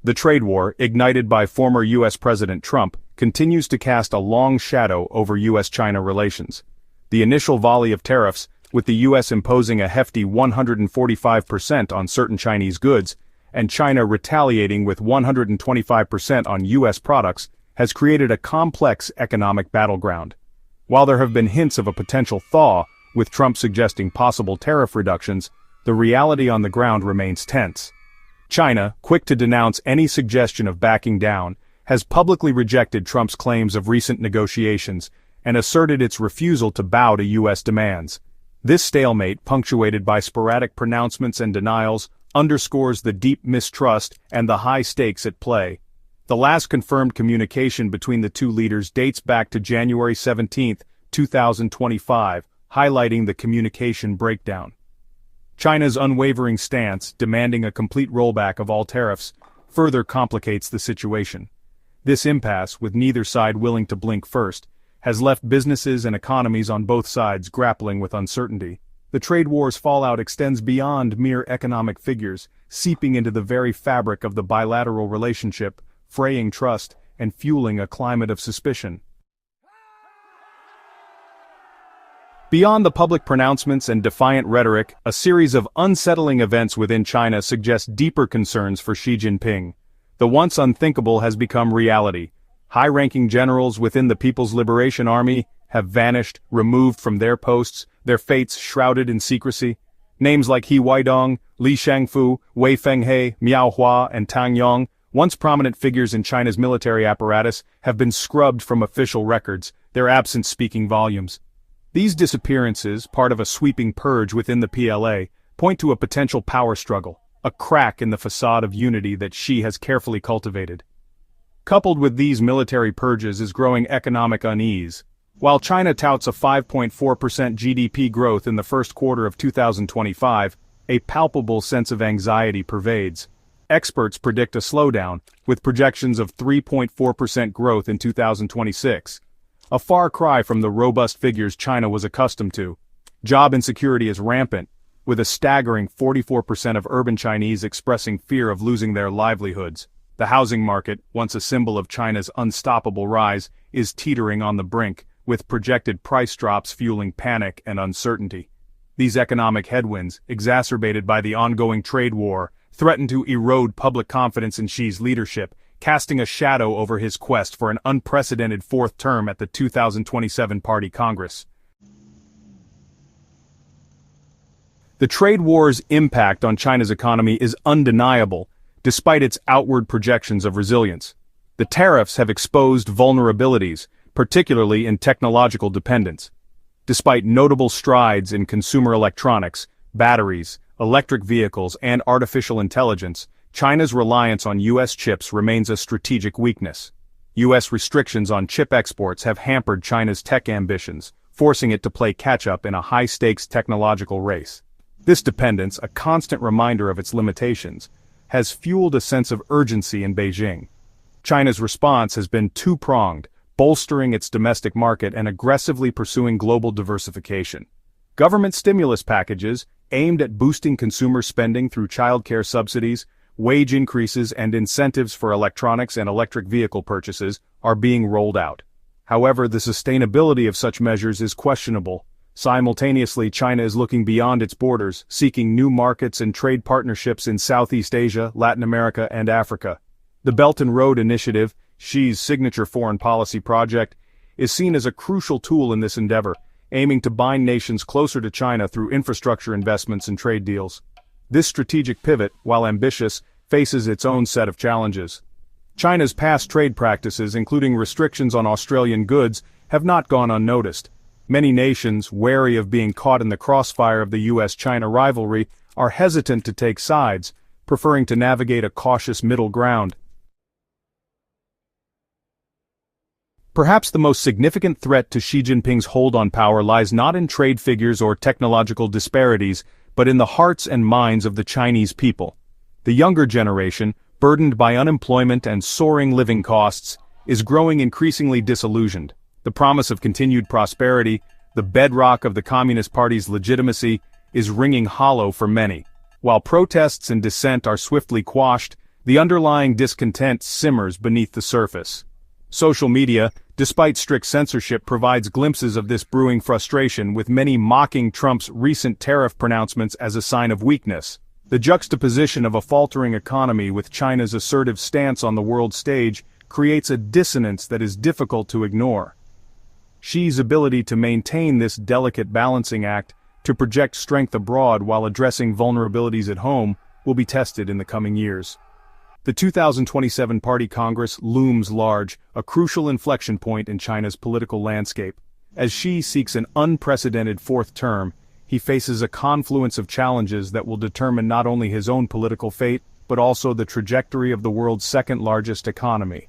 The trade war, ignited by former U.S. President Trump, continues to cast a long shadow over U.S. China relations. The initial volley of tariffs, with the U.S. imposing a hefty 145% on certain Chinese goods, and China retaliating with 125% on U.S. products, has created a complex economic battleground. While there have been hints of a potential thaw, with Trump suggesting possible tariff reductions, the reality on the ground remains tense. China, quick to denounce any suggestion of backing down, has publicly rejected Trump's claims of recent negotiations and asserted its refusal to bow to U.S. demands. This stalemate, punctuated by sporadic pronouncements and denials, underscores the deep mistrust and the high stakes at play. The last confirmed communication between the two leaders dates back to January 17, 2025, highlighting the communication breakdown. China's unwavering stance, demanding a complete rollback of all tariffs, further complicates the situation. This impasse, with neither side willing to blink first, has left businesses and economies on both sides grappling with uncertainty. The trade war's fallout extends beyond mere economic figures, seeping into the very fabric of the bilateral relationship, fraying trust, and fueling a climate of suspicion. Beyond the public pronouncements and defiant rhetoric, a series of unsettling events within China suggest deeper concerns for Xi Jinping. The once unthinkable has become reality. High-ranking generals within the People's Liberation Army have vanished, removed from their posts, their fates shrouded in secrecy. Names like He Weidong, Li Shangfu, Wei Fenghe, Miao Hua, and Tang Yong, once prominent figures in China's military apparatus, have been scrubbed from official records, their absence speaking volumes. These disappearances, part of a sweeping purge within the PLA, point to a potential power struggle, a crack in the facade of unity that Xi has carefully cultivated. Coupled with these military purges is growing economic unease. While China touts a 5.4% GDP growth in the first quarter of 2025, a palpable sense of anxiety pervades. Experts predict a slowdown, with projections of 3.4% growth in 2026. A far cry from the robust figures China was accustomed to. Job insecurity is rampant, with a staggering 44% of urban Chinese expressing fear of losing their livelihoods. The housing market, once a symbol of China's unstoppable rise, is teetering on the brink, with projected price drops fueling panic and uncertainty. These economic headwinds, exacerbated by the ongoing trade war, threaten to erode public confidence in Xi's leadership, casting a shadow over his quest for an unprecedented fourth term at the 2027 Party Congress. The trade war's impact on China's economy is undeniable, despite its outward projections of resilience. The tariffs have exposed vulnerabilities, particularly in technological dependence. Despite notable strides in consumer electronics, batteries, electric vehicles, and artificial intelligence, China's reliance on U.S. chips remains a strategic weakness. U.S. restrictions on chip exports have hampered China's tech ambitions, forcing it to play catch-up in a high-stakes technological race. This dependence, a constant reminder of its limitations, has fueled a sense of urgency in Beijing. China's response has been two-pronged, bolstering its domestic market and aggressively pursuing global diversification. Government stimulus packages, aimed at boosting consumer spending through childcare subsidies, wage increases and incentives for electronics and electric vehicle purchases, are being rolled out. However, the sustainability of such measures is questionable. Simultaneously, China is looking beyond its borders, seeking new markets and trade partnerships in Southeast Asia, Latin America, and Africa. The Belt and Road Initiative, Xi's signature foreign policy project, is seen as a crucial tool in this endeavor, aiming to bind nations closer to China through infrastructure investments and trade deals. This strategic pivot, while ambitious, faces its own set of challenges. China's past trade practices, including restrictions on Australian goods, have not gone unnoticed. Many nations, wary of being caught in the crossfire of the U.S. China rivalry, are hesitant to take sides, preferring to navigate a cautious middle ground. Perhaps the most significant threat to Xi Jinping's hold on power lies not in trade figures or technological disparities, but in the hearts and minds of the Chinese people. The younger generation, burdened by unemployment and soaring living costs, is growing increasingly disillusioned. The promise of continued prosperity, the bedrock of the Communist Party's legitimacy, is ringing hollow for many. While protests and dissent are swiftly quashed, the underlying discontent simmers beneath the surface. Social media, despite strict censorship, provides glimpses of this brewing frustration, with many mocking Trump's recent tariff pronouncements as a sign of weakness. The juxtaposition of a faltering economy with China's assertive stance on the world stage creates a dissonance that is difficult to ignore. Xi's ability to maintain this delicate balancing act, to project strength abroad while addressing vulnerabilities at home, will be tested in the coming years. The 2027 Party Congress looms large, a crucial inflection point in China's political landscape. As Xi seeks an unprecedented fourth term, he faces a confluence of challenges that will determine not only his own political fate, but also the trajectory of the world's second-largest economy.